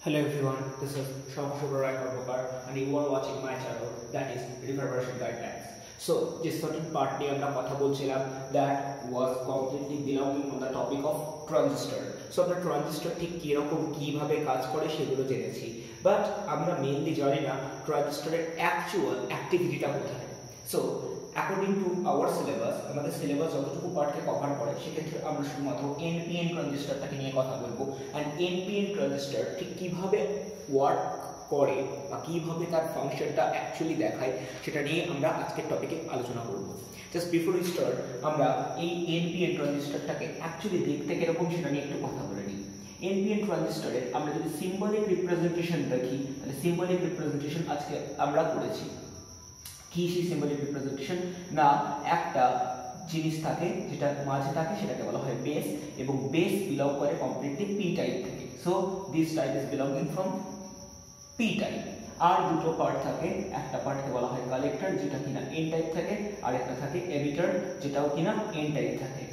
Hello everyone, this is Shobhashubharai Karbakar and you are watching my channel that is Reverberation Guidelines. So, this certain part niye amra kotha bolchilam that was completely belonging on the topic of transistor. So, আমরা transistor ঠিক কি রকম কিভাবে কাজ করে সেগুলো জেনেছি, but আমরা মেইনলি জানি না ট্রানজিস্টরের অ্যাকচুয়াল অ্যাক্টিভিটিটা কোথায়। So according to our syllabus, আমাদের সিলেবাস যতটুকু পার্টকে কভার করে সেক্ষেত্রে আমরা শুধুমাত্র এনপিএন ট্রানজিস্টরটাকে নিয়ে কথা বলবো। অ্যান্ড এনপিএন ট্রানজিস্টর ঠিক কিভাবে ওয়ার্ক করে বা কিভাবে তার ফাংশনটা অ্যাকচুয়ালি দেখায় সেটা নিয়ে আমরা আজকের টপিকে আলোচনা করব। জাস্ট বিফোর উই স্টার্ট আমরা এই এনপিএন ট্রানজিস্টরটাকে অ্যাকচুয়ালি দেখতে কিরকম সেটা নিয়ে একটু কথা বলে নিই। এনপিএন ট্রানজিস্টরের আমরা যদি সিম্বলিক রিপ্রেজেন্টেশন দেখি তাহলে সিম্বলিক রিপ্রেজেন্টেশন আজকে আমরা করেছি। কি সেই সিম্বলিক রিপ্রেজেন্টেশন? না, একটা জিনিস থাকে যেটা মাঝে থাকে সেটাকে বলা হয় বেস, এবং বেস বিলং করে কমপ্লিটলি পি টাইপ থেকে। So this type is belonging from P type. আর দুটো পার্ট থাকে, একটা পার্টকে বলা হয় কালেক্টর যেটা কিনা এন টাইপ থাকে, আর একটা থাকে এমিটার যেটাও কিনা এন টাইপ থাকে।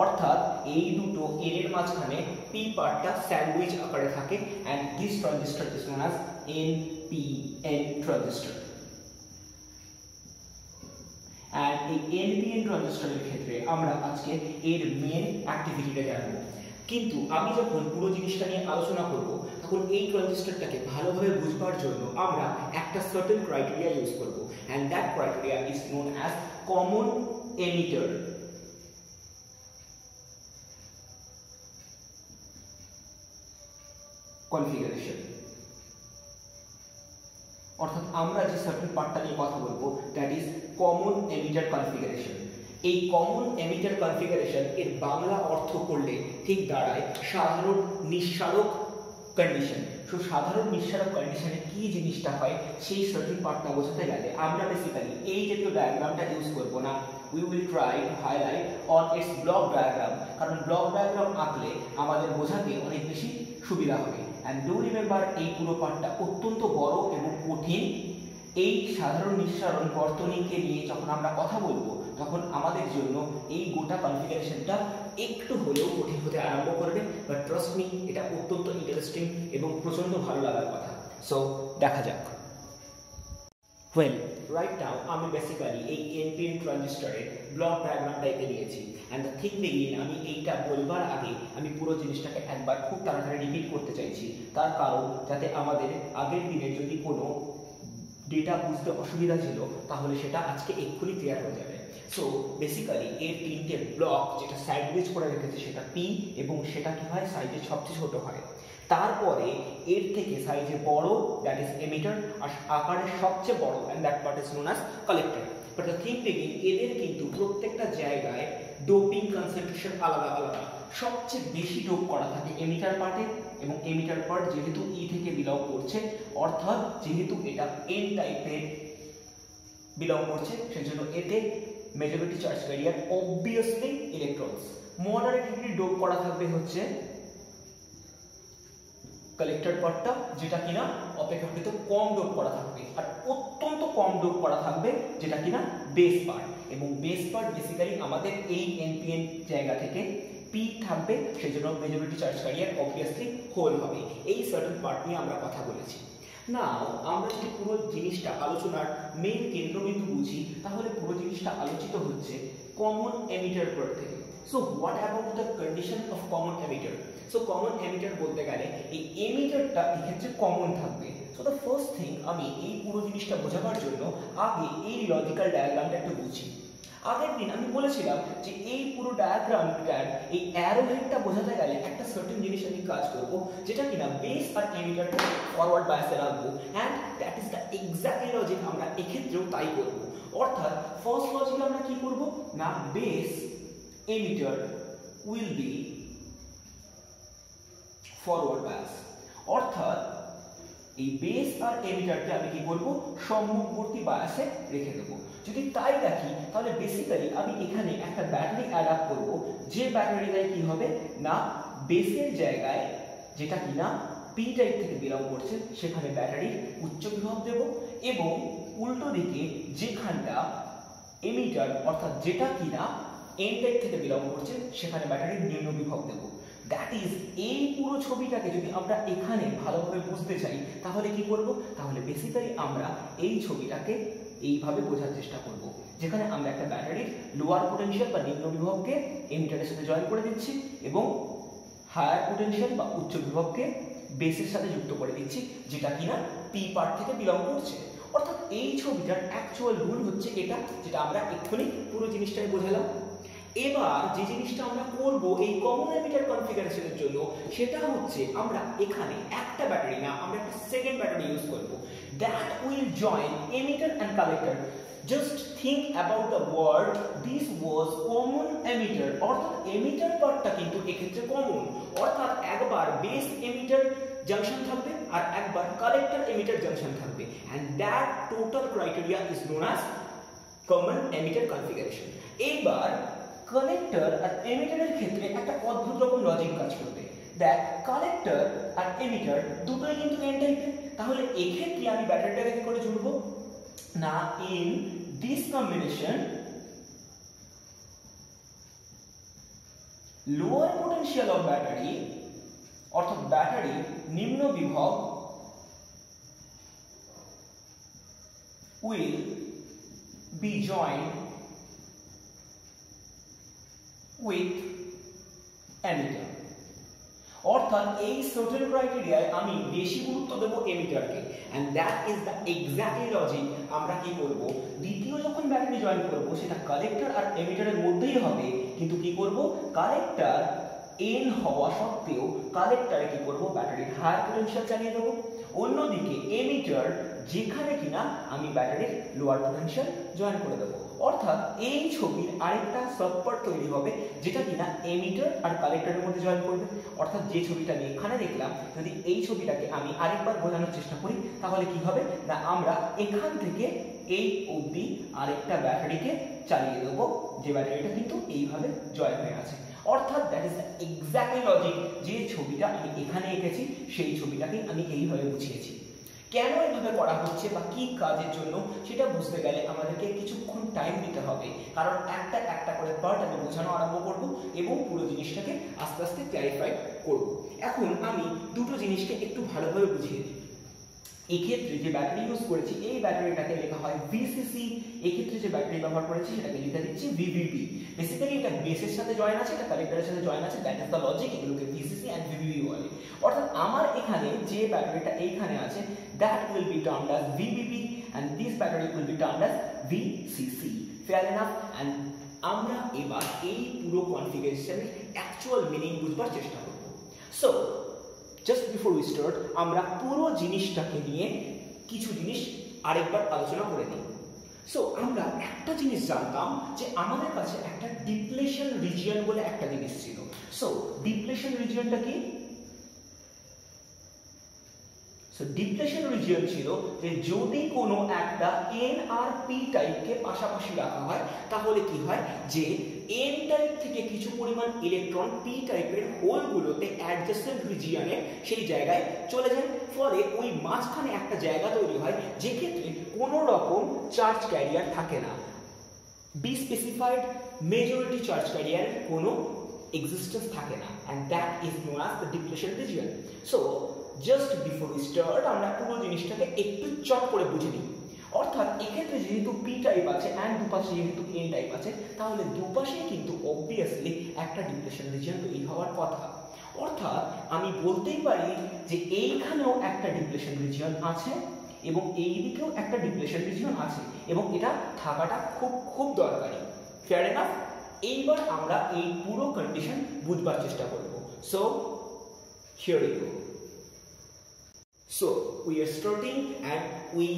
অর্থাৎ এই দুটো এন এর মাঝখানে পি পার্টটা স্যান্ডউইচ আকারে থাকে, and this transistor is known as NPN transistor. আর এই এনপিএন ট্রানজিস্টরের ক্ষেত্রে আমরা আজকে এর মেন অ্যাক্টিভিটিটা জানবো। কিন্তু আমি যখন পুরো জিনিসটা নিয়ে আলোচনা করব তখন এই ট্রানজিস্টরটাকে ভালোভাবে বুঝবার জন্য আমরা একটা সার্টেন ক্রাইটেরিয়া ইউজ করব, and that criteria is known as common emitter configuration. অর্থাৎ আমরা যে সার্কিট পার্টটা নিয়ে কথা বলবো that is common emitter configuration. এই কমন এমিটার কনফিগারেশন এর বাংলা অর্থ করলে ঠিক দাঁড়ায় সাধারণ নিঃসারক কন্ডিশন। সো সাধারণ নিঃসারক কন্ডিশনে কি জিনিসটা হয় সেই সার্কিট পার্টটা বোঝাতে গেলে আমরা বেসিক্যালি এই জাতীয় ডায়াগ্রামটা ইউজ করবো না। We will try to highlight on it's block diagram, কারণ ব্লক ডায়াগ্রাম আঁকলে আমাদের বোঝাতে অনেক বেশি সুবিধা হবে। And do remember এই পুরো পার্টটা অত্যন্ত বড় এবং কঠিন। এই সাধারণ নিঃসারণ বর্তনীকে নিয়ে যখন আমরা কথা বলবো তখন আমাদের জন্য এই গোটা কনফিগারেশনটা একটু হলেও কঠিন হতে আরম্ভ করবে, বাট ট্রাস্ট মি এটা অত্যন্ত ইন্টারেস্টিং এবং প্রচন্ড ভালো লাগার কথা। সো দেখা যাক। ওয়েল, রাইট নাও আমি বেসিক্যালি এই এনপিএন ট্রানজিস্টরের ব্লক ডায়াগ্রামটা এঁকে নিয়েছি। অ্যান্ড দ্য থিং বিগিন, আমি এইটা বলবার আগে আমি পুরো জিনিসটাকে একবার খুব তাড়াতাড়ি রিপিট করতে চাইছি, তার কারণ যাতে আমাদের আগের দিনের যদি কোনো ডেটা বুঝতে অসুবিধা ছিল তাহলে সেটা আজকে এক্ষুনি ক্লিয়ার হয়ে যাবে। সো বেসিক্যালি এর তিনটে ব্লক যেটা স্যান্ডউইচ করে রেখেছে সেটা পি, এবং সেটা কি হয় সাইজে সবচেয়ে ছোট হয়। তারপরে এর থেকে সাইজে বড় দ্যাট ইজ এমিটার, আর আকারে সবচেয়ে বড় and that part is known as collector. But the thing begin, এদের কিন্তু প্রত্যেকটা জায়গায় ডোপিং কনসেন্ট্রেশন আলাদা আলাদা। সবচেয়ে বেশি ডোপ করা থাকে এমিটার পার্টে, এবং এমিটার পার্ট যেহেতু ই থেকে বিলং করছে, অর্থাৎ যেহেতু এটা এন টাইপের বিলং করছে সেজন্য এতে majority charge carrier obviously electrons. Moderately dope করা থাকবে হচ্ছে কালেক্টর পার্টটা, যেটা কিনা অপেক্ষাকৃত কম ডোপ করা থাকবে, আর অত্যন্ত কম ডোপ করা থাকবে যেটা কিনা বেস পার্ট। এবং বেস পার্ট বেসিক্যালি আমাদের এই এনপিএন জায়গা থেকে পি থাকবে, সেজন্য majority charge carrier obviously hole হবে। এই সার্টেন পার্ট নিয়ে আমরা কথা বলেছি। নাও আমরা যদি পুরো জিনিসটা আলোচনার মেইন কেন্দ্রবিন্দু বুঝি তাহলে পুরো জিনিসটা আলোচিত হচ্ছে কমন এমিটার পার্ট থেকে। So what about the condition of common emitter? So common emitter বলতে গেলে এই এমিটারটা এক্ষেত্রে কমন থাকবে। সো দ্য ফার্স্ট থিং, আমি এই পুরো জিনিসটা বোঝাবার জন্য আগে এই লজিক্যাল ডায়াগ্রামটা একটু বুঝি। আগের দিন আমি বলেছিলাম যে এই পুরো ডায়াগ্রামটার এই অ্যারো হেডটা বোঝাতে গেলে একটা সার্টেন জিনিস আমি কাজ করব, যেটা কিনা বেস আর এমিটারটা ফরওয়ার্ড বায়াসে রাখবো, and that is the exactly logic আমরা এক্ষেত্রেও তাই করব। অর্থাৎ ফার্স্ট লজিক আমরা কি করব না, base emitter will be forward bias। অর্থাৎ এই বেস আর এমিটারকে আমি কি করব, সম্মুখবর্তী বায়াসে রেখে দেব। যদি তাই রাখি তাহলে বেসিক্যালি আমি এখানে একটা ব্যাটারি অ্যাড আপ করব, যে ব্যাটারিটাই কি হবে না বেসের জায়গায় যেটা কিনা পি টাইপ থেকে বিলং করছে সেখানে ব্যাটারির উচ্চ বিভব দেব, এবং উল্টো দিকে যেখানটা এমিটার অর্থাৎ যেটা কিনা এন টাইপ থেকে বিলং করছে সেখানে ব্যাটারির নিম্ন বিভব দেব। দ্যাট ইজ এই পুরো ছবিটাকে যদি আমরা এখানে ভালোভাবে বুঝতে চাই তাহলে কি করব, তাহলে বেসিক্যালি আমরা এই ছবিটাকে এইভাবে বোঝার চেষ্টা করব, যেখানে আমরা একটা ব্যাটারির লোয়ার পোটেনশিয়াল বা নিম্ন বিভবকে এমিটারের সাথে জয়েন করে দিচ্ছি এবং হায়ার পোটেনশিয়াল বা উচ্চ বিভবকে বেসের সাথে যুক্ত করে দিচ্ছি, যেটা কিনা পি পার্ট থেকে বিলং করছে। অর্থাৎ এই ছবিটার অ্যাকচুয়াল রুল হচ্ছে এটা, যেটা আমরা এক্ষুনি পুরো জিনিসটাই বোঝালাম। এবার যে জিনিসটা আমরা করব এই কমন এমিটার কনফিগারেশনের জন্য, সেটা হচ্ছে আমরা এখানে একটা ব্যাটারি না, আমরা একটা সেকেন্ড ব্যাটারি ইউজ করব, that will join emitter and collector. Just think about the word this was common emitter, অর্থাৎ এমিটার পার্টটা কিন্তু এক্ষেত্রে কমন, অর্থাৎ একবার বেস এমিটার জাংশন থাকবে আর একবার কালেক্টর এমিটার জাংশন থাকবে, and that total criteria is known as common emitter configuration. এইবার কালেক্টর আর এমিটারের ক্ষেত্রে একটা অদ্ভুত রকম লজিক কাজ করবে। দেখ, কালেক্টর আর এমিটার দুটোই কিন্তু এন টাইপের, তাহলে এক্ষেত্রে আমি ব্যাটারিটাকে কি করে জুড়বো না, in this combination lower potential of battery, অর্থাৎ ব্যাটারি নিম্ন বিভব will be joined with emitter। অর্থাৎ এই সার্টেন ক্রাইটেরিয়ায় আমি বেশি গুরুত্ব দেব এমিটারকে, and that is the exactly logic. আমরা কি করব, দ্বিতীয় যখন ব্যাটারি জয়েন করব সেটা কালেক্টর আর এমিটারের মধ্যেই হবে, কিন্তু কি করব, কালেক্টর এন হওয়া সত্ত্বেও কালেক্টরে কি করব, ব্যাটারির হায়ার পোটেনশিয়াল চালিয়ে দেবো, অন্যদিকে এমিটার যেখানে কিনা আমি ব্যাটারির লোয়ার পোটেনশিয়াল জয়েন করে দেবো। অর্থাৎ এই ছবির আরেকটা সাবপার্ট তৈরি হবে, যেটা কিনা এমিটার আর কালেক্টরের মধ্যে জয়েন করবে। অর্থাৎ যে ছবিটা আমি এখানে দেখলাম, যদি এই ছবিটাকে আমি আরেকবার বোঝানোর চেষ্টা করি তাহলে কি হবে না, আমরা এখান থেকে এই অবধি আরেকটা ব্যাটারিকে চালিয়ে দেবো, যে ব্যাটারিটা কিন্তু এইভাবে জয়েন হয়ে আছে। অর্থাৎ that is the exactly logic, যে ছবিটা আমি এখানে এঁকেছি সেই ছবিটাকে আমি এইভাবে বুঝিয়েছি। কেন এইভাবে করা হচ্ছে বা কি কাজের জন্য সেটা বুঝতে গেলে আমাদেরকে কিছুক্ষণ টাইম দিতে হবে, কারণ একটা একটা করে পার্ট আমি বোঝানো আরম্ভ করব এবং পুরো জিনিসটাকে আস্তে আস্তে ক্ল্যারিফাই করব। এখন আমি দুটো জিনিসকে একটু ভালোভাবে বুঝিয়ে দিই। এক্ষেত্রে যে ব্যাটারি ইউজ করেছি এই ব্যাটারিটাকে লেখা হয় ভিসিসি, এক্ষেত্রে যে ব্যাটারি ব্যবহার করেছি সেটাকে লিখে দিচ্ছি ভিভিবি। বেসিক্যালি এটা বেসের সাথে জয়েন আছে, এটা কালেক্টরের সাথে জয়েন আছে, দ্যাট ইজ দ্য লজিক, এগুলোকে ভিসিসি এন্ড ভিভিবি বলে। অর্থাৎ আমার এখানে যে ব্যাটারিটা এইখানে আছে that will be termed as VBB and this battery will be termed as VCC. Fair enough? And আমরা এবার এই পুরো কনফিগারেশনের অ্যাকচুয়াল মিনিং বুঝবার চেষ্টা করব। So just before we start আমরা পুরো জিনিসটাকে নিয়ে কিছু জিনিস আরেকবার আলোচনা করে নিই। সো আমরা একটা জিনিস জানতাম যে আমাদের কাছে একটা ডিপ্লেশন রিজিয়ন বলে একটা জিনিস ছিল। সো ডিপ্লেশন রিজিয়নটা কি? সো ডিপ্লেশন রিজিয়ন ছিল যে যদি কোনো একটা এন আর পি টাইপকে পাশাপাশি রাখা হয় তাহলে কি হয় যে এন টাইপ থেকে কিছু পরিমাণ ইলেকট্রন পি টাইপের হোলগুলোতে অ্যাডজেসেন্ট রিজিয়নে সেই জায়গায় চলে যায়, ফলে ওই মাঝখানে একটা জায়গা তৈরি হয় যেক্ষেত্রে কোনো রকম চার্জ ক্যারিয়ার থাকে না, বি স্পেসিফাইড মেজরিটি চার্জ ক্যারিয়ারের কোনো এক্সিস্টেন্স থাকে না, and that is known as the depletion region. So just before we start আমরা পুরো জিনিসটাকে একটু চট করে বুঝে নিই। অর্থাৎ এক্ষেত্রে যেহেতু পি টাইপ আছে এন্ড দুপাশে যেহেতু এন টাইপ আছে, তাহলে দুপাশে কিন্তু অবভিয়াসলি একটা ডিপ্লেশন রিজিয়ন তৈরি হওয়ার কথা। অর্থাৎ আমি বলতেই পারি যে এইখানেও একটা ডিপ্লেশন রিজিয়ন আছে এবং এই দিকেও একটা ডিপ্লেশন রিজিয়ন আছে এবং এটা থাকাটা খুব খুব দরকারি। Fair enough? এইবার আমরা এই পুরো কন্ডিশন বুঝবার চেষ্টা করব। So here we go. So we are starting and we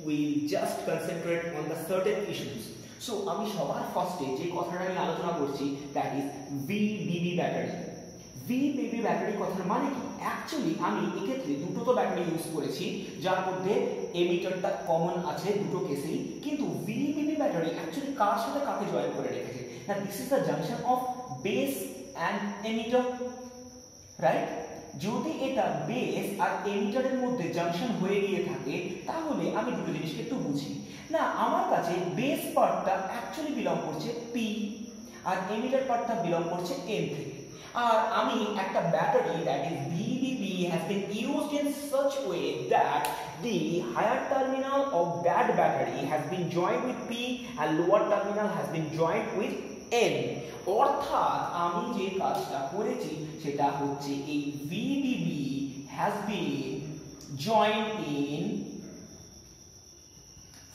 will just concentrate on the certain issues. So আমি সবার ফার্স্টে যে কথাটা নিয়ে আলোচনা করছি that is VBB battery. VBB battery কথার মানে কি? অ্যাকচুয়ালি আমি এক্ষেত্রে দুটো তো ব্যাটারি ইউজ করেছি যার মধ্যে এমিটারটা কমন আছে দুটো কেসেই, কিন্তু VBB ব্যাটারি অ্যাকচুয়ালি কার সাথে কাকে জয়েন করে রেখেছে? না, this is the junction of base and emitter, right? যদি এটা বেস আর এমিটারের মধ্যে জাংশন হয়ে গিয়ে থাকে তাহলে আমি দুটো জিনিসকে একটু বুঝি। না, আমার কাছে বেস পার্টটা অ্যাকচুয়ালি বিলং করছে পি আর এমিটার পার্টটা বিলং করছে এন থেকে। আর আমি একটা battery that is VBB has been used in such way that the higher terminal of that battery has been joined with P and lower terminal has been joined with N. অর্থাৎ আমি যে কাজটা করেছি সেটা হচ্ছে এই VBB has been joined in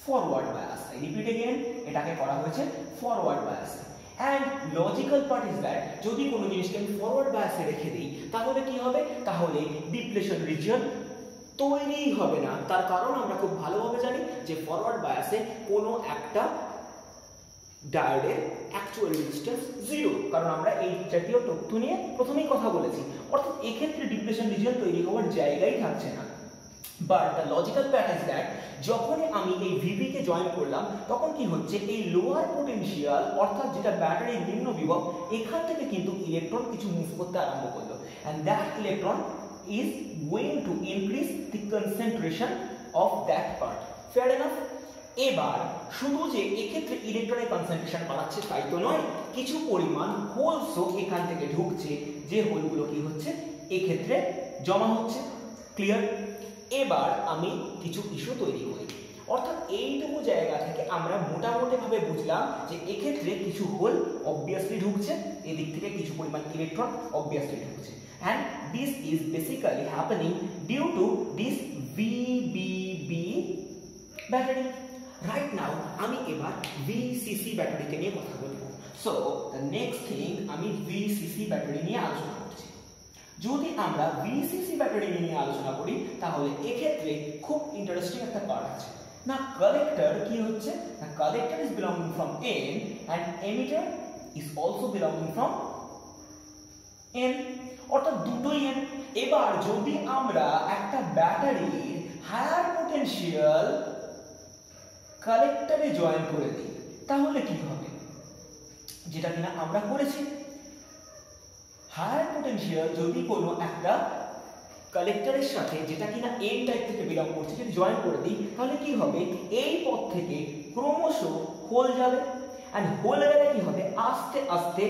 forward bias. I repeat again, এটাকে করা হয়েছে forward bias. And logical part is that যদি কোনো জিনিসকে আমি forward bias এ রেখে দিই তাহলে কি হবে, তাহলে ডিপ্লেশন রিজিয়ন তৈরি হবে না। তার কারণ আমরা খুব ভালোভাবে জানি যে ফরওয়ার্ড বায়াসে কোনো একটা ডায়োডের অ্যাকচুয়াল রেজিস্ট্যান্স 0, কারণ আমরা এই জাতীয় তথ্য নিয়ে প্রথমেই কথা বলেছি। অর্থাৎ এক্ষেত্রে ডিপ্লেশন রিজিয়ন তৈরি হওয়ার জায়গাই থাকছে না। But the logical pattern is that যখনই আমি এই ভিবি কে জয়েন করলাম তখন কি হচ্ছে, এই লোয়ার পোটেনশিয়াল অর্থাৎ যেটা ব্যাটারির নিম্ন বিভব এখান থেকে কিন্তু ইলেকট্রন কিছু মুভ করতে আরম্ভ করলো, and that electron is going to increase the concentration of that part. Fair enough? এবার শুধু যে এক্ষেত্রে ইলেকট্রনের কনসেন্ট্রেশন বাড়াচ্ছে তাই তো নয়, কিছু পরিমাণ হোলসও এখান থেকে ঢুকছে, যে হোলগুলো কি হচ্ছে এক্ষেত্রে জমা হচ্ছে। ক্লিয়ার? এবার আমি কিছু ইস্যু তৈরি করি, অর্থাৎ এইটুকু জায়গা থেকে আমরা মোটামুটি ভাবে বুঝলাম যে এক্ষেত্রে কিছু হোল অবভিয়াসলি ঢুকছে, এদিক থেকে কিছু পরিমাণ ইলেকট্রন অবভিয়াসলি ঢুকছে, and this is basically happening due to this VBB battery. Right now আমি এবার VCC ব্যাটারিকে নিয়ে কথা বলবো। So the next thing আমি VCC ব্যাটারি নিয়ে আলোচনা করছি। যদি আমরা VCC ব্যাটারি নিয়ে আলোচনা করি তাহলে এক্ষেত্রে খুব ইন্টারেস্টিং একটা পার্ট আছে না। কালেক্টর কি হচ্ছে না, collector is belonging from N and emitter is also belonging from N, অর্থাৎ দুটোই N। এবার যদি আমরা একটা ব্যাটারির হায়ার পোটেনশিয়াল কালেক্টরে জয়েন করে দিই তাহলে কি হবে, যেটা কিনা আমরা করেছি। হায়ার পোটেনশিয়াল যদি কোনো একটা কালেক্টরের সাথে যেটা কিনা এন টাইপ থেকে বিলং করছে যদি জয়েন করে দিই তাহলে কি হবে, এই পথ থেকে ক্রমশ হোল যাবে, এন্ড হোল গেলে কি হবে, আস্তে আস্তে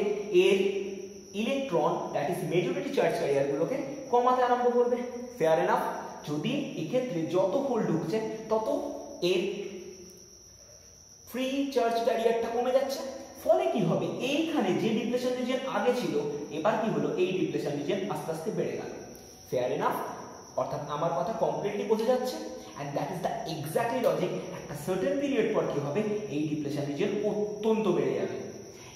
এর electron that is majority charge career গুলোকে কমাতে আরম্ভ করবে। Fair enough? যদি এক্ষেত্রে যত হোল ঢুকছে তত এর ফ্রি চার্জ ক্যারিয়ারটা কমে যাচ্ছে, ফলে কি হবে, এইখানে যে ডিপ্লেশন রিজিয়ন আগে ছিল এবার কি হলো, এই ডিপ্লেশন রিজিয়ন আস্তে আস্তে বেড়ে গেল। Fair enough? অর্থাৎ আমার কথা কমপ্লিটলি বোঝা যাচ্ছে, and that is the exactly logic. একটা সার্টেন পিরিয়ড পর কি হবে, এই ডিপ্লেশন রিজিয়ন অত্যন্ত বেড়ে যাবে।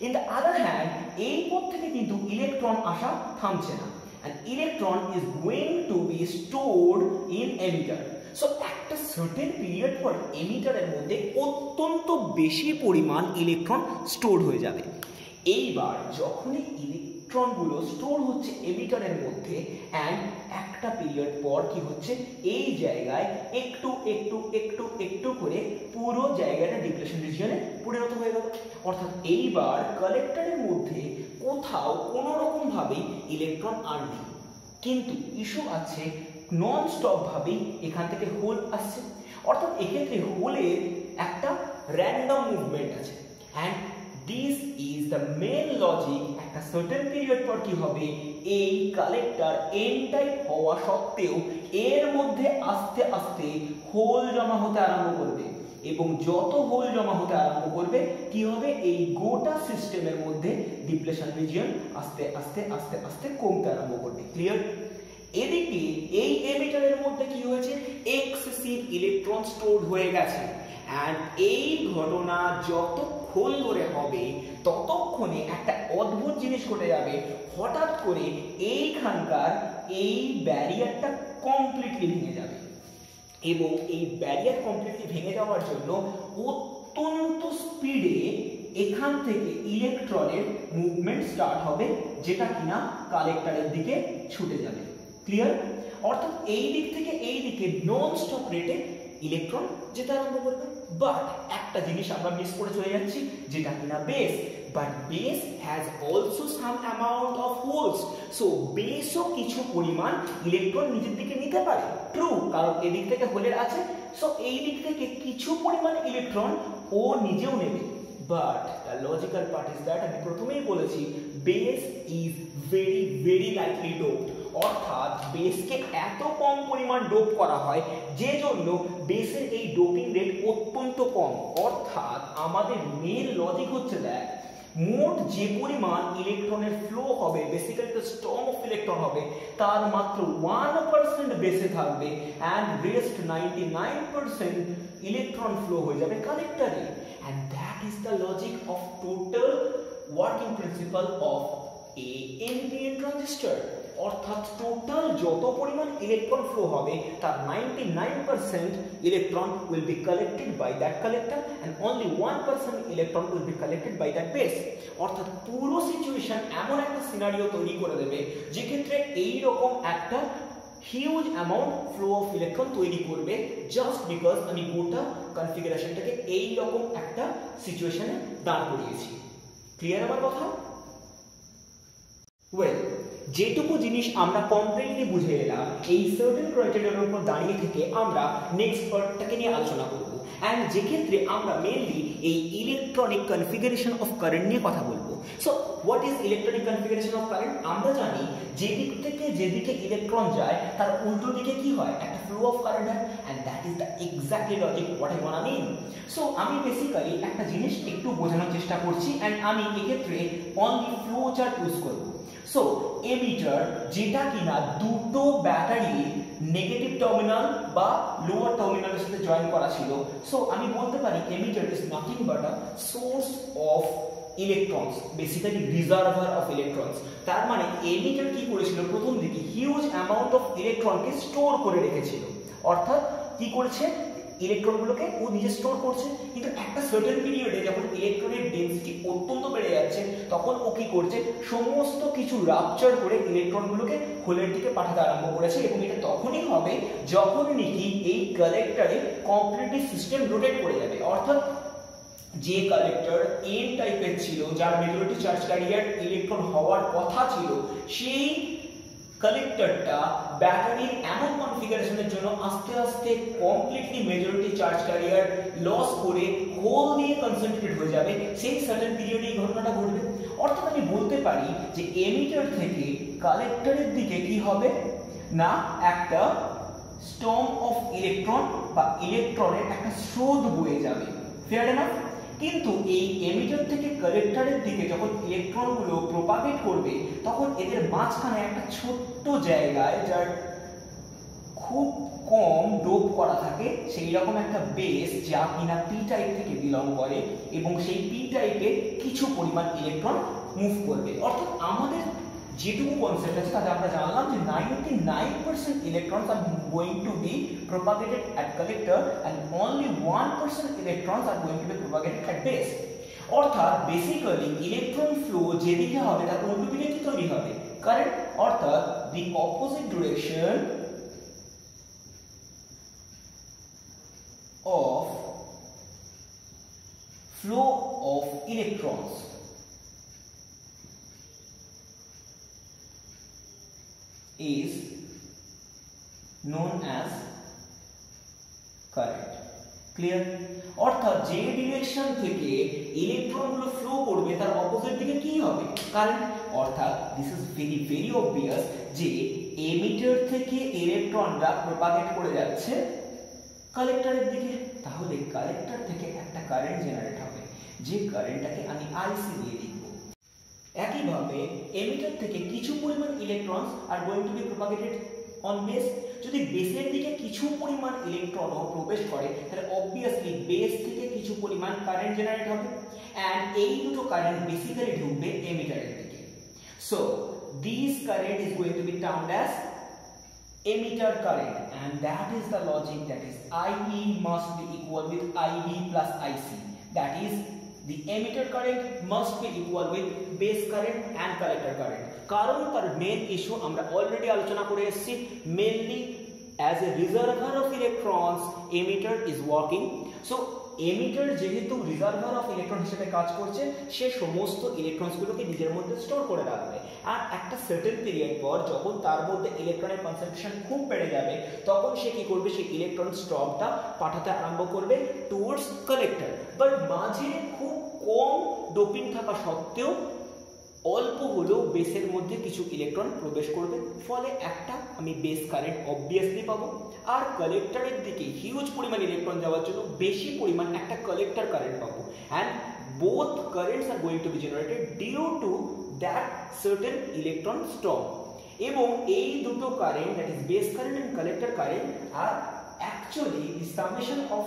ইন দ্য আদার হ্যান্ড এই পথ থেকে কিন্তু ইলেকট্রন আসা থামছে না, and electron is going to be stored in emitter. So একটা সার্টেন পিরিয়ড পর এমিটারের মধ্যে অত্যন্ত বেশি পরিমাণ ইলেকট্রন স্টোর হয়ে যাবে। এইবার যখনই ইলেকট্রনগুলো স্টোর হচ্ছে এমিটারের মধ্যে, এন্ড একটা পিরিয়ড পর কি হচ্ছে, এই জায়গায় একটু একটু একটু একটু করে পুরো জায়গাটা ডিপ্লেশন রিজিয়নে পরিণত হয়ে গেল। অর্থাৎ এইবার কালেক্টরের মধ্যে কোথাও কোনো রকম ভাবে ইলেকট্রন আর নেই, কিন্তু ইস্যু আছে নন স্টপ ভাবেই এখান থেকে হোল আসছে। অর্থাৎ এক্ষেত্রে হোলের একটা র্যান্ডম মুভমেন্ট আছে, and this is the main logic. একটা সার্টেন পিরিয়ড পর কি হবে, এই কালেক্টর এন টাইপ হওয়া সত্ত্বেও এর মধ্যে আস্তে আস্তে হোল জমা হতে আরম্ভ করবে, এবং যত হোল জমা হতে আরম্ভ করবে কি হবে, এই গোটা সিস্টেমের মধ্যে ডিপ্লেশন রিজিয়ন আস্তে আস্তে আস্তে আস্তে কমতে আরম্ভ করবে। ক্লিয়ার? এদিকে এই এমিটারের মধ্যে কি হয়েছে, এক্সেসিভ ইলেকট্রন স্টোর হয়ে গেছে, এন্ড এই ঘটনা যতক্ষণ ধরে হবে ততক্ষণে একটা অদ্ভুত জিনিস ঘটে যাবে। হঠাৎ করে এইখানকার এই ব্যারিয়ারটা কমপ্লিটলি ভেঙে যাবে, এবং এই ব্যারিয়ার কমপ্লিটলি ভেঙে যাওয়ার জন্য অত্যন্ত স্পিডে এখান থেকে ইলেকট্রনের মুভমেন্ট স্টার্ট হবে, যেটা কিনা কালেক্টরের দিকে ছুটে যাবে। ক্লিয়ার? অর্থাৎ এই দিক থেকে এই দিকে নন স্টপ রেটে ইলেকট্রন যেতে আরম্ভ করবে। বাট একটা জিনিস আমরা মিস করে চলে যাচ্ছি, যেটা কিনা base. But base has also some amount of holes, so বেসও কিছু পরিমাণ ইলেকট্রন নিজের দিকে নিতে পারে। ট্রু, কারণ এদিক থেকে হোলের আছে, সো এই দিক থেকে কিছু পরিমাণ ইলেকট্রন ও নিজেও নেবে। But the logical part is that আমি প্রথমেই বলেছি base is very very lightly doped, অর্থাৎ বেসকে এত কম পরিমাণ ডোপ করা হয় যে জন্য বেসের এই ডোপিং রেট অত্যন্ত কম। অর্থাৎ আমাদের মেন লজিক হচ্ছে দেখ, মোট যে পরিমাণ ইলেকট্রনের ফ্লো হবে, basically the storm of electron হবে, তার মাত্র 1% বেসে থাকবে অ্যান্ড রেস্ট 99% ইলেকট্রন ফ্লো হয়ে যাবে কালেক্টরে। And that is the logic of total working principal of a NPN transistor. অর্থাৎ টোটাল যত পরিমাণ ইলেকট্রন ফ্লো হবে তার 99% electron will be collected by that collector and only 1% electron will be collected by that base। অর্থাৎ পুরো situation এমন একটা scenario তৈরি করে দেবে যে ক্ষেত্রে এই রকম একটা huge amount flow of electron তৈরি করবে, জাস্ট বিকজ আমি গোটা কনফিগারেশনটাকে এই রকম একটা সিচুয়েশনে দাঁড় করিয়েছি। ক্লিয়ার আমার কথা? ওয়েল, যেটুকু জিনিস আমরা কমপ্লিটলি বুঝে এলাম, এই সার্টেন ক্রাইটেরিয়ার উপর দাঁড়িয়ে থেকে আমরা নেক্সট পার্টটাকে নিয়ে আলোচনা করব। অ্যান্ড যে ক্ষেত্রে আমরা মেইনলি এই ইলেকট্রনিক কনফিগারেশন অফ কারেন্ট নিয়ে কথা বলবো। So what is electronic configuration of current? আমরা জানি যে দিক থেকে যেদিকে ইলেকট্রন যায় তার উল্টো দিকে কি হয়, একটা ফ্লো অফ কারেন্ট হয়, and that is the exactly logic what I want mean. So আমি বেসিক্যালি একটা জিনিস একটু বোঝানোর চেষ্টা করছি, অ্যান্ড আমি এক্ষেত্রে অনলি ফ্লো চার্ট ইউজ করবো। সো এমিটার যেটা কিনা দুটো ব্যাটারি নেগেটিভ টার্মিনাল বা লোয়ার টার্মিনালের সাথে জয়েন করা ছিল, সো আমি বলতে পারি emitter is nothing but a source of electrons, basically reservoir of electrons. তার মানে এমিটার কি করেছিল, প্রথম দিকে হিউজ অ্যামাউন্ট অফ ইলেকট্রনকে স্টোর করে রেখেছিল। অর্থাৎ কি করেছে, ইলেকট্রনগুলোকে ও নিজে স্টোর করছে, কিন্তু একটা সার্টেন পিরিয়ডে যখন ইলেকট্রনের ডেনসিটি অত্যন্ত বেড়ে যাচ্ছে তখন ও কি করছে, সমস্ত কিছু রাপচার করে ইলেকট্রনগুলোকে হোলের দিকে পাঠাতে আরম্ভ করেছে। এবং এটা তখনই হবে যখন নাকি এই কালেক্টরে কমপ্লিটলি সিস্টেম রোটেট করে যাবে। অর্থাৎ যে কালেক্টর এন টাইপের ছিল, যার মেজরিটি চার্জ ক্যারিয়ার ইলেকট্রন হওয়ার কথা ছিল, সেই কালেক্টরটা ব্যাটারির এমন কনফিগারেশনের জন্য আস্তে আস্তে completely majority charge carrier loss করে হোল দিয়ে কনসেন্ট্রেট হয়ে যাবে। সেই সার্টেন পিরিয়ডে এই ঘটনাটা ঘটবে। অর্থাৎ আমি বলতে পারি যে এমিটার থেকে কালেক্টরের দিকে কি হবে না, একটা স্টর্ম অফ ইলেকট্রন বা ইলেকট্রনের একটা স্রোত বয়ে যাবে। Fair enough? কিন্তু এই এমিটার থেকে কালেক্টরের দিকে যখন ইলেকট্রনগুলো প্রপাগেট করবে তখন এদের মাঝখানে একটা ছোট্ট জায়গায়, যার খুব কম ডোপ করা থাকে, সেই রকম একটা বেস যা কিনা পি টাইপ থেকে বিলং করে, এবং সেই পি টাইপে কিছু পরিমাণ ইলেকট্রন মুভ করবে। অর্থাৎ আমাদের যেটুকু কনসেপ্ট আছে তাতে আমরা জানলাম যে 99% electrons are going to be propagated at collector and only 1% electrons are going to be propagated at base। অর্থাৎ বেসিক্যালি ইলেকট্রন ফ্লো যেদিকে হবে তার উল্টো দিকে কি তৈরি হবে, কারেন্ট। অর্থাৎ the opposite direction of flow of electrons is known as current। Clear? অর্থাৎ যে ডিরেকশন থেকে ইলেকট্রনগুলো ফ্লো করবে তার অপোজিট দিকে কি হবে, কারেন্ট। অর্থাৎ this is very very obvious যে এমিটার থেকে ইলেকট্রনরা প্রপাগেট করে যাচ্ছে কালেক্টরের দিকে, তাহলে কালেক্টর থেকে একটা কারেন্ট জেনারেট হবে, যে কারেন্টটাকে আমি আইসি দিয়ে লিখব। একইভাবে এমিটার থেকে কিছু পরিমাণ electrons are going to be propagated on base. যদি বেসের দিকে কিছু পরিমাণ ইলেকট্রনও প্রবেশ করে তাহলে অবভিয়াসলি বেস থেকে কিছু পরিমাণ কারেন্ট জেনারেট হবে, অ্যান্ড এই দুটো কারেন্ট বেসিক্যালি ঢুকবে এমিটারের দিকে। So this current is going to be termed as emitter current, and that is the logic, that is IE must be equal with IB plus IC, that is the emitter current must be equal with base current and collector current। কারণ তার main issue আমরা already আলোচনা করে এসেছি, mainly as a reservoir of electrons emitter is working। So emitter যেহেতু reservoir of electron হিসেবে কাজ করছে, সে সমস্ত ইলেকট্রনসগুলোকে নিজের মধ্যে স্টোর করে রাখবে। আর একটা সার্টেন পিরিয়ড পর যখন তার মধ্যে ইলেকট্রনের কনসেন্ট্রেশন খুব বেড়ে যাবে, তখন সে কি করবে, সেই ইলেকট্রন স্ট্রমটা পাঠাতে আরম্ভ করবে টুয়ার্ডস কালেক্টর। বাট মাঝে খুব কম ডোপিং থাকা সত্ত্বেও অল্প হলেও বেসের মধ্যে কিছু ইলেকট্রন প্রবেশ করবে, ফলে একটা আমি বেস কারেন্ট অবভিয়াসলি পাবো। আর কালেক্টরের দিকে হিউজ পরিমাণ ইলেকট্রন যাওয়ার জন্য বেশি পরিমাণ একটা কালেক্টর কারেন্ট পাবো। And both currents are going to be generated due to that certain electron storm. এবং এই দুটো current, that is base current and collector current, are actually the summation of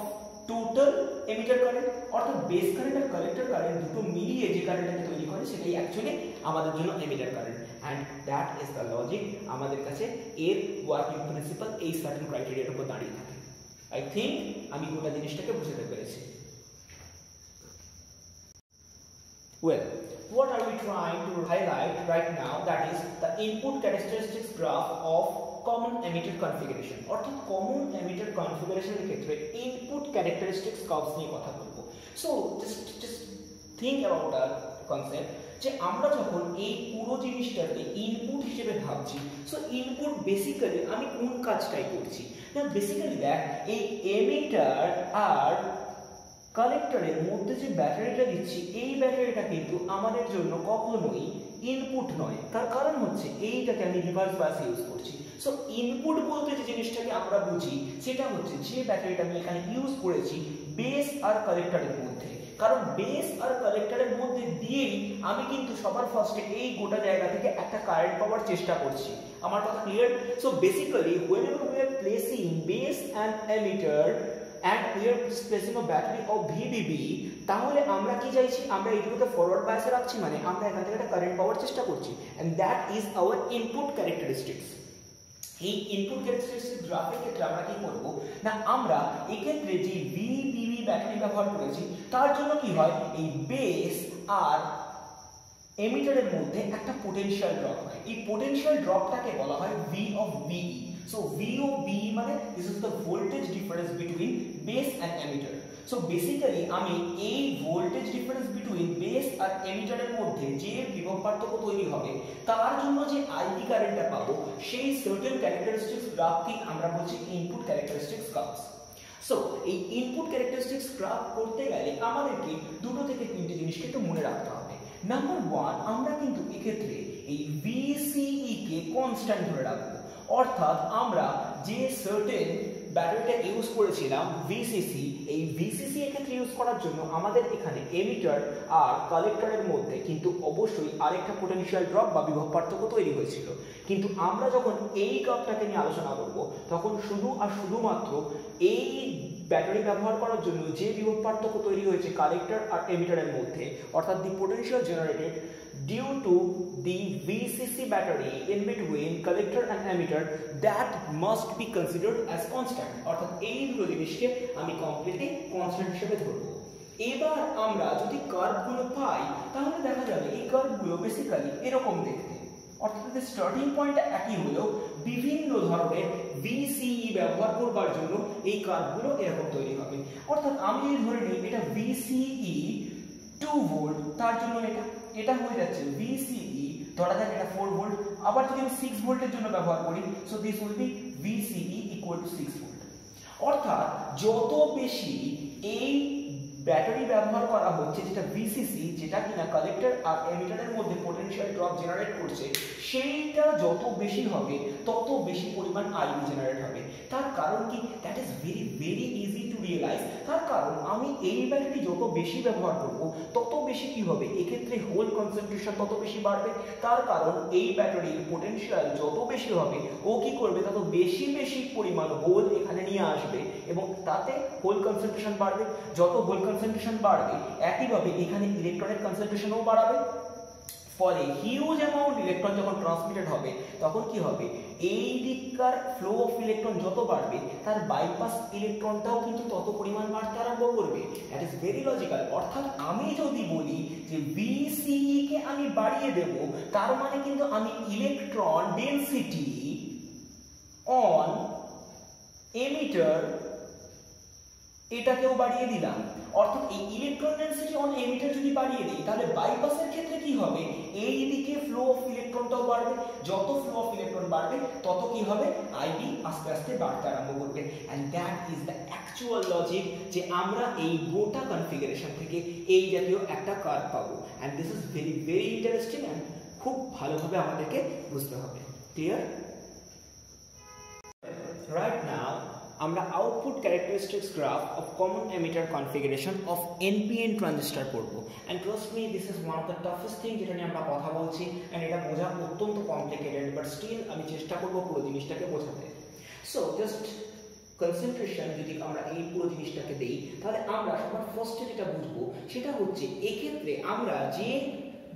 total emitter current, অর্থাৎ base current আর collector current দুটো মিলিয়ে যে কারেন্টটাকে তৈরি করে সেটাই অ্যাকচুয়ালি আমাদের জন্য emitter current. And that is the logic. আমাদের কাছে এর ওয়ার্কিং প্রিন্সিপাল এই সার্টেন ক্রাইটেরিয়ার উপর দাঁড়িয়ে থাকে। আই থিঙ্ক আমি গোটা জিনিসটাকে বুঝতে পেরেছি। Well, what are we trying to highlight right now? That is the input characteristics graph of common emitter configuration. অর্থাৎ common emitter configuration এর ক্ষেত্রে input characteristics curves নিয়ে কথা বলবো। So just think about that concept, যে আমরা যখন এই পুরো জিনিসটাকে ইনপুট হিসেবে ভাবছি, সো ইনপুট বেসিক্যালি আমি কোন কাজটাই করছি না, বেসিক্যালি দেখ এই এমিটার আর কালেক্টরের মধ্যে যে ব্যাটারিটা দিচ্ছি, এই ব্যাটারিটা কিন্তু আমাদের জন্য কখনোই ইনপুট নয়। তার কারণ হচ্ছে এইটাকে আমি রিভার্স বায়াস ইউজ করছি। সো ইনপুট বলতে যে জিনিসটাকে আমরা বুঝি সেটা হচ্ছে যে ব্যাটারিটা আমি এখানে ইউজ করেছি বেস আর কালেক্টরের মধ্যে। কারণ বেস আর কালেক্টরের মধ্যে দিয়েই আমি কিন্তু সবার ফার্স্টে এই গোটা জায়গা থেকে একটা কারেন্ট পাওয়ার চেষ্টা করছি। আমার কথা clear? So basically whenever we are placing base and emitter and we are placing a battery of VBB, তাহলে আমরা কি চাইছি, আমরা এইগুলোকে ফরওয়ার্ড বায়াসে রাখছি, মানে আমরা এখান থেকে একটা কারেন্ট পাওয়ার চেষ্টা করছি। and that is our input characteristics. এই ইনপুট ক্যারেক্টারিস্টিক গ্রাফের ক্ষেত্রে আমরা কি করব না, আমরা এক্ষেত্রে যে VBB ব্যাটারি ব্যবহার করেছি তার জন্য কি হয়, এই বেস আর এমিটারের মধ্যে একটা পোটেনশিয়াল ড্রপ হয়। এই পোটেনশিয়াল ড্রপটাকে বলা হয় V of BE। So V of BE মানে this is the voltage difference between base and emitter. So basically আমি এই ভোল্টেজ ডিফারেন্স বিটুইন বেস আর এমিটারের মধ্যে যে বিভব পার্থক্য তৈরি হবে তার জন্য যে আইভি কারেন্টটা পাবো, সেই সার্টেন ক্যারেক্টারিস্টিক্স গ্রাফকে আমরা বলছি ইনপুট ক্যারেক্টারিস্টিক্স গ্রাফস। সো এই ইনপুট ক্যারেক্টারিস্টিক্স গ্রাফ করতে গেলে আমাদেরকে দুটো থেকে তিনটে জিনিসকে একটু মনে রাখতে হবে। নাম্বার ওয়ান, আমরা কিন্তু এক্ষেত্রে এই VCE কে কনস্ট্যান্ট ধরে রাখবো। অর্থাৎ আমরা যে সার্টেন ব্যাটারিটা ইউজ করেছিলাম VCC, এই VCC এক্ষেত্রে ইউজ করার জন্য আমাদের এখানে এমিটার আর কালেক্টরের মধ্যে কিন্তু অবশ্যই আরেকটা পোটেনশিয়াল ড্রপ বা বিভব পার্থক্য তৈরি হয়েছিল। কিন্তু আমরা যখন এই গ্রাফটাকে নিয়ে আলোচনা করব তখন শুধু আর শুধুমাত্র এই ব্যাটারি ব্যবহার করার জন্য যে বিভব পার্থক্য তৈরি হয়েছে কালেক্টর আর এমিটারের মধ্যে, অর্থাৎ the potential generated due to the VCC battery in between collector and emitter, that must be considered as constant. অর্থাৎ এই দুটো জিনিসকে আমি কমপ্লিটলি কনস্ট্যান্ট হিসেবে ধরব। এবার আমরা যদি কার্ভগুলো পাই তাহলে দেখা যাবে এই কার্ভগুলো বেসিক্যালি এরকম দেখতে। অর্থাৎ স্টার্টিং পয়েন্ট একই হলেও বিভিন্ন ধরনের VCE ব্যবহার করবার জন্য এই কার্ভগুলো এরকম তৈরি হবে। অর্থাৎ আমি যদি ধরে নিই এটা VCE 2 ভোল্ট, তার জন্য এটা হয়ে যাচ্ছে VCE, ধরা যাক এটা 4 ভোল্ট। আবার যদি আমি 6 ভোল্টের জন্য ব্যবহার করি, so this will be VCE equal to 6 volt. অর্থাৎ যত বেশি এই ব্যাটারি ব্যবহার করা হচ্ছে যেটা VCC, যেটা কিনা কালেক্টর আর এমিটারের মধ্যে পোটেনশিয়াল ড্রপ জেনারেট করছে, সেইটা যত বেশি হবে তত বেশি পরিমাণ আইভি জেনারেট হবে। তার কারণ কি, that is very very easy to realise. তার কারণ আমি এই ব্যাটারি যত বেশি ব্যবহার করব তত বেশি কি হবে, এক্ষেত্রে হোল কনসেন্ট্রেশন তত বেশি বাড়বে। তার কারণ এই ব্যাটারির পোটেনশিয়াল যত বেশি হবে ও কি করবে, তত বেশি বেশি পরিমাণ হোল এখানে নিয়ে আসবে এবং তাতে হোল কনসেন্ট্রেশন বাড়বে। যত হোল কনসেন্ট্রেশন বাড়বে একইভাবে এখানে ইলেকট্রনের কনসেন্ট্রেশনও বাড়াবে। ফলে হিউজ অ্যামাউন্ট ইলেকট্রন যখন ট্রান্সমিটেড হবে তখন কি হবে, এই দিককার ফ্লো অফ ইলেকট্রন যত বাড়বে তার বাইপাস ইলেকট্রনটাও কিন্তু তত পরিমাণ বাড়তে আরম্ভ করবে। That is very logical. অর্থাৎ আমি যদি বলি যে VCE কে আমি বাড়িয়ে দেব, তার মানে কিন্তু আমি ইলেকট্রন ডেনসিটি অন এমিটার এটাকেও বাড়িয়ে দিলাম, অর্থাৎ এই ইলেকট্রন ডেনসিটি অন এমিটার যদি বাড়িয়ে দিই তাহলে বাইপাসের ক্ষেত্রে কি হবে, এই দিকে ফ্লো অফ ইলেকট্রনটাও বাড়বে, যত ফ্লো অফ ইলেকট্রন বাড়বে তত কি হবে, আইবি আস্তে আস্তে বাড়তে আরম্ভ করবে। And that is the actual logic, যে আমরা এই গোটা কনফিগারেশন থেকে এই জাতীয় একটা কার্ভ পাবো। And this is very very interesting and খুব ভালোভাবে আমাদেরকে বুঝতে হবে। ক্লিয়ার? রাইট নাও আমরা output characteristics graph of common emitter configuration of NPN transistor পড়বো। And trust me, this is one of the toughest thing যেটা নিয়ে আমরা কথা বলছি। এন্ড এটা বোঝা অত্যন্ত কমপ্লিকেটেড, বাট স্টিল আমি চেষ্টা করবো পুরো জিনিসটাকে বোঝাতে। সো জাস্ট কনসেন্ট্রেশন যদি আমরা এই পুরো জিনিসটাকে দেই, তাহলে আমরা সবার ফার্স্টে যেটা বুঝবো সেটা হচ্ছে এক্ষেত্রে আমরা যে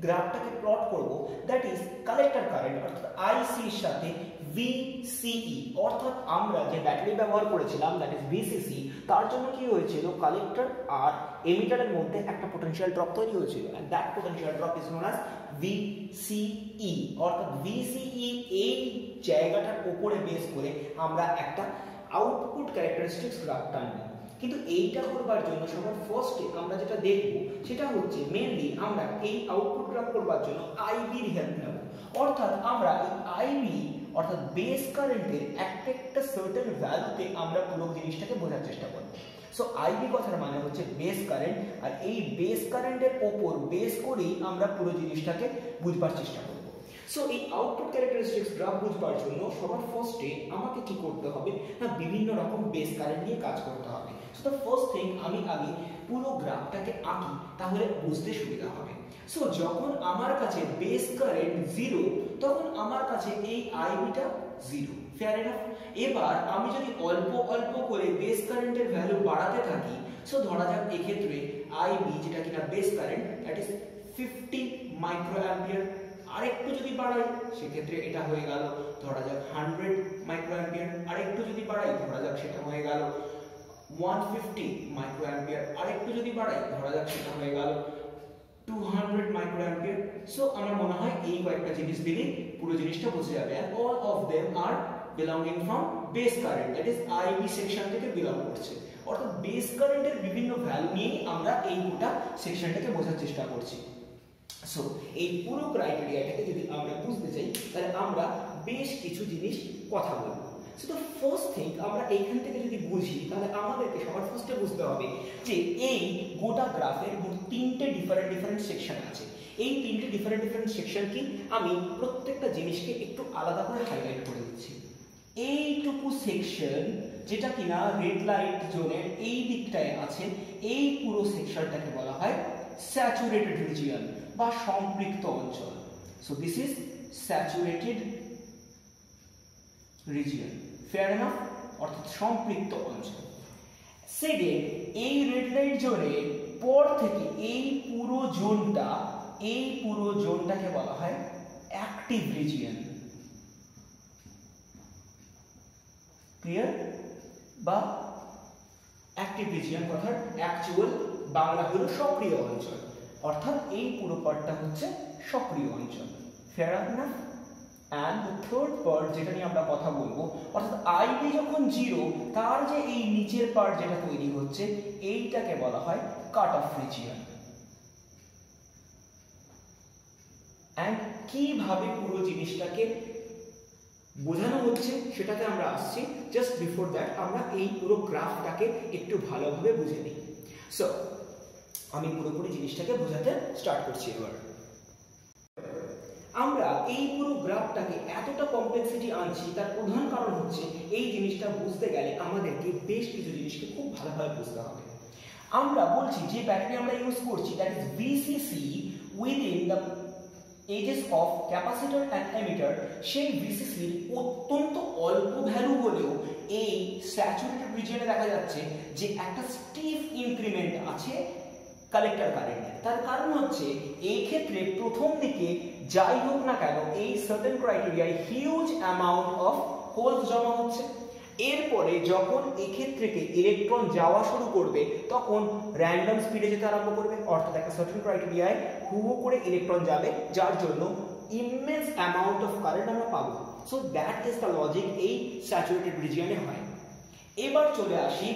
গ্রাফটাকে প্লট করব, দ্যাট ইজ কালেক্টর কারেন্ট অর্থাৎ আইসির সাথে ভিসিই, অর্থাৎ আমরা যে ব্যাটারি ব্যবহার করেছিলাম দ্যাট ইজ ভিসিসি, তার জন্য কি হয়েছিল, কালেক্টর আর এমিটারের মধ্যে একটা পোটেনশিয়াল ড্রপ তৈরি হয়েছিল। And that potential drop is known as VCE, অর্থাৎ ভিসিই এই জায়গাটার উপরে বেস করে আমরা একটা আউটপুট ক্যারেক্টারিস্টিক্স গ্রাফ টানবো। কিন্তু এইটা করবার জন্য সবার ফার্স্টে আমরা যেটা দেখব সেটা হচ্ছে মেইনলি আমরা এই আউটপুট গ্রাফ করবার জন্য আইবির হেল্প নেব। অর্থাৎ আমরা এই আইবি অর্থাৎ বেস কারেন্টের একটা সার্টেন ভ্যালুতে আমরা পুরো জিনিসটাকে বোঝার চেষ্টা করব। সো আইবি কথার মানে হচ্ছে বেস কারেন্ট, আর এই বেস কারেন্টের ওপর বেস করেই আমরা পুরো জিনিসটাকে বুঝবার চেষ্টা করব। সো এই আউটপুট ক্যারেক্টারিস্টিক্স গ্রাফ বুঝবার জন্য সবার ফার্স্টে আমাকে কি করতে হবে না, বিভিন্ন রকম বেস কারেন্ট নিয়ে কাজ করতে হবে। সো দ্য ফার্স্ট থিং, আমি আগে পুরো গ্রাফটাকে আঁকি, তাহলে বুঝতে সুবিধা হবে। সো যখন আমার কাছে বেস কারেন্ট 0, তখন আমার কাছে এই আইবিটা 0, ফেয়ার এনাফ। এবার আমি যদি অল্প অল্প করে বেস কারেন্টের ভ্যালু বাড়াতে থাকি, সো ধরা যাক এক্ষেত্রে আইবি যেটা কিনা base current that is 50 micro ampere, আরেকটু যদি বাড়াই সেক্ষেত্রে এটা হয়ে গেল ধরা যাক 100 মাইক্রো অ্যাম্পিয়ার, আরেকটু যদি বাড়াই ধরা যাক সেটা হয়ে গেল 150 মাইক্রো অ্যাম্পিয়ার, আরেকটু যদি বাড়াই ধরা যাক সেটা হয়ে গেল 200 মাইক্রো অ্যাম্পিয়ার। সো আমার মনে হয় এই কয়েকটা জিনিস দিলে পুরো জিনিসটা বুঝে যাবে। and all of them are belonging from base current, that is IB section থেকে বিলং করছে। অর্থাৎ বেস কারেন্টের বিভিন্ন ভ্যালু নিয়ে আমরা এই গোটা সেকশনটাকে বোঝার চেষ্টা করছি। সো এই পুরো ক্রাইটেরিয়াটাকে যদি আমরা বুঝতে চাই তাহলে আমরা বেশ কিছু জিনিস কথা বলবো। সো দ্য ফার্স্ট থিং, আমরা এইখান থেকে যদি বুঝি তাহলে আমাদেরকে সবার ফার্স্টে বুঝতে হবে যে এই গোটা গ্রাফের তিনটে ডিফারেন্ট সেকশন আছে। এই তিনটে ডিফারেন্ট সেকশন কি, আমি প্রত্যেকটা জিনিসকে একটু আলাদা করে হাইলাইট করে দিচ্ছি। এইটুকু সেকশন যেটা কিনা রেড লাইট জোনের এই দিকটায় আছে, এই পুরো সেকশনটাকে বলা হয় স্যাচুরেটেড রিজিয়ন বা সম্পৃক্ত অঞ্চল। So this is saturated region, fair enough, অর্থাৎ সম্পৃক্ত অঞ্চল। সেকেন্ড, এই রেড লাইট জোনের পর থেকে এই পুরো জোনটাকে বলা হয় অ্যাক্টিভ রিজিয়ন, ক্লিয়ার, বা অ্যাক্টিভ রিজিয়ন কথার অ্যাকচুয়াল বাংলা হলো সক্রিয় অঞ্চল, অর্থাৎ এই পুরো পার্টটা হচ্ছে সক্রিয় অঞ্চল, fair enough. and the third part যেটা নিয়ে আমরা কথা বলবো, অর্থাৎ আইবি যখন 0, তার যে এই নিচের পার্ট যেটা তৈরি হচ্ছে এইটাকে বলা হয় কাট অফ রিজিয়ন। and কিভাবে পুরো জিনিসটাকে বোঝানো হচ্ছে সেটাতে আমরা আসছি। জাস্ট বিফোর দ্যাট আমরা এই পুরো গ্রাফটাকে একটু ভালোভাবে বুঝে নিই। সো আমি পুরোপুরি জিনিসটাকে বোঝাতে স্টার্ট করছি এবার। আমরা এই পুরো গ্রাফটাকে এতটা কমপ্লেক্সিটি আনছি তার প্রধান কারণ হচ্ছে এই জিনিসটা বুঝতে গেলে আমাদেরকে বেশ কিছু জিনিসকে খুব ভালোভাবে বুঝতে হবে। আমরা বলছি যে ব্যাটারি আমরা ইউজ করছি that is VCC within the edges of capacitor and emitter, সেই ভিসিসির অত্যন্ত অল্প ভ্যালু হলেও এই স্যাচুরেটেড রিজিয়নে দেখা যাচ্ছে যে একটা স্টিফ ইনক্রিমেন্ট আছে কালেক্টর কারেন্টে। তার কারণ হচ্ছে এই ক্ষেত্রে প্রথম দিকে যাই হোক না কেন এই সার্টেন ক্রাইটেরিয়ায় হিউজ অ্যামাউন্ট অফ হোলস জমা হচ্ছে। এরপরে যখন এক্ষেত্রে ইলেকট্রন যাওয়া শুরু করবে তখন র্যান্ডম স্পিডে যেতে আরম্ভ করবে, অর্থাৎ একটা সার্টেন ক্রাইটেরিয়ায় হুহু করে ইলেকট্রন যাবে, যার জন্য ইমেন্স অ্যামাউন্ট অফ কারেন্ট আমরা পাবো। So that is the logic এই স্যাচুরেটেড রিজিয়নে হয়। এবার চলে আসি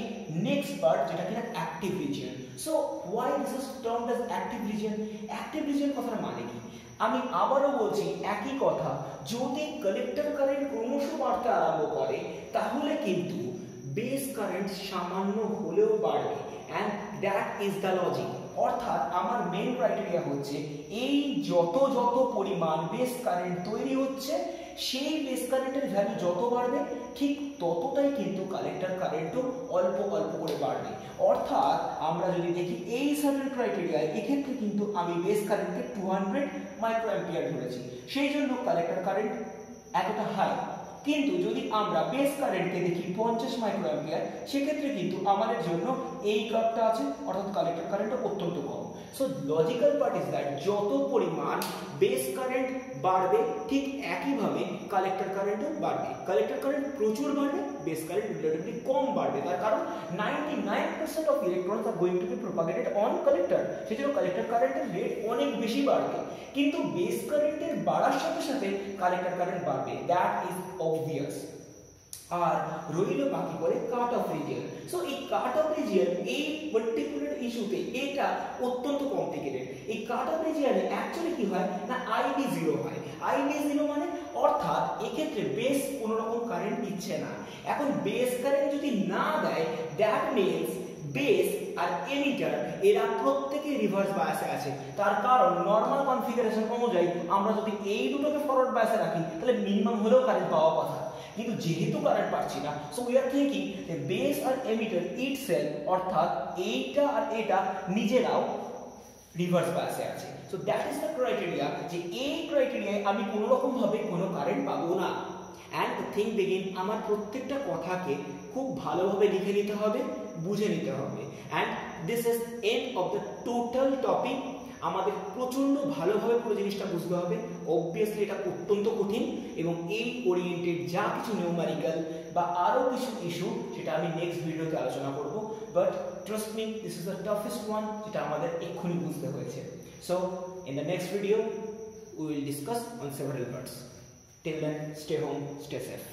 নেক্সট পার্ট, যেটা কিনা active region. So why this is termed as active region? Active region কথার মানে কি? আমি আবারও বলছি একই কথা, যদি কালেক্টর কারেন্ট ক্রমশ বাড়তে আরম্ভ করে তাহলে কিন্তু বেস কারেন্ট সামান্য হলেও বাড়বে, and that is the logic. অর্থাৎ আমার মেন ক্রাইটেরিয়া হচ্ছে এই যত পরিমাণ বেস কারেন্ট তৈরি হচ্ছে, সেই বেস কারেন্টের ভ্যালু যত বাড়বে ঠিক ততটাই কিন্তু কালেক্টর কারেন্টও অল্প করে বাড়বে। অর্থাৎ আমরা যদি দেখি এই সার্টেন ক্রাইটেরিয়ায়, এক্ষেত্রে কিন্তু আমি বেস কারেন্টকে 200 মাইক্রো অ্যাম্পিয়ার ধরেছি, সেই জন্য কালেক্টর কারেন্ট এতটা হাই। কিন্তু যদি আমরা বেস কারেন্টকে দেখি 50 মাইক্রো অ্যাম্পিয়ার, সেক্ষেত্রে কিন্তু আমাদের জন্য এই গ্রাফটা আছে, অর্থাৎ কালেক্টর কারেন্টও অত্যন্ত কম। So logical part is that যত পরিমাণ বেস কারেন্ট বাড়বে ঠিক একইভাবে কালেক্টর কারেন্টও বাড়বে। কালেক্টর কারেন্ট প্রচুর বাড়বে, বেস কারেন্ট রিলেটিভলি কম বাড়বে, তার কারণ 99% of electrons are going to be propagated on collector, সেজন্য কালেক্টর কারেন্টের রেট অনেক বেশি বাড়বে। কিন্তু বেস কারেন্টের বাড়ার সাথে সাথে কালেক্টর কারেন্ট বাড়বে, দ্যাট ইজ অবভিয়াস। আর রইল বাকি পড়ে কাট অফ রিজিয়ন। সো এই কাট অফ রিজিয়ন এই পার্টিকুলার ইস্যুতে এটা অত্যন্ত কমপ্লিকেটেড। এই কাট অফ রিজিয়নে অ্যাকচুয়ালি কি হয় না, আইডি জিরো হয়। আইডি জিরো মানে অর্থাৎ এক্ষেত্রে বেস কোনো রকম কারেন্ট দিচ্ছে না। এখন বেস কারেন্ট যদি না দেয়, দ্যাট মিনস বেস আর এমিটার এরা প্রত্যেকে রিভার্স বায়াসে আছে। তার কারণ নরমাল কনফিগারেশন অনুযায়ী আমরা যদি এই দুটোকে ফরওয়ার্ড বায়াসে রাখি তাহলে মিনিমাম হলেও কারেন্ট পাওয়া কথা, কিন্তু যেহেতু কারেন্ট পাচ্ছি না, সো উই আর থিংকিং যে বেস আর এমিটার ইটসেলফ, অর্থাৎ এইটা আর এটা নিজেরাও রিভার্স বায়াসে আছে। So that is the criteria, যে এই ক্রাইটেরিয়ায় আমি কোনো রকম ভাবে কোনো কারেন্ট পাবো না। অ্যান্ড দ্য থিং বিগিন, আমার প্রত্যেকটা কথাকে খুব ভালোভাবে লিখে নিতে হবে, বুঝে নিতে হবে। And this is end of the total topic. আমাদের প্রচন্ড ভালোভাবে পুরো জিনিসটা বুঝতে হবে। অবভিয়াসলি এটা অত্যন্ত কঠিন, এবং এই ওরিয়েন্টেড যা কিছু নিউমারিক্যাল বা আরো কিছু ইস্যু সেটা আমি নেক্সট ভিডিওতে আলোচনা করব, but trust me this is the toughest one, যেটা আমাদের এক্ষুনি বুঝতে হয়েছে। So in the next video we will discuss on several parts. Till then, stay home, stay safe.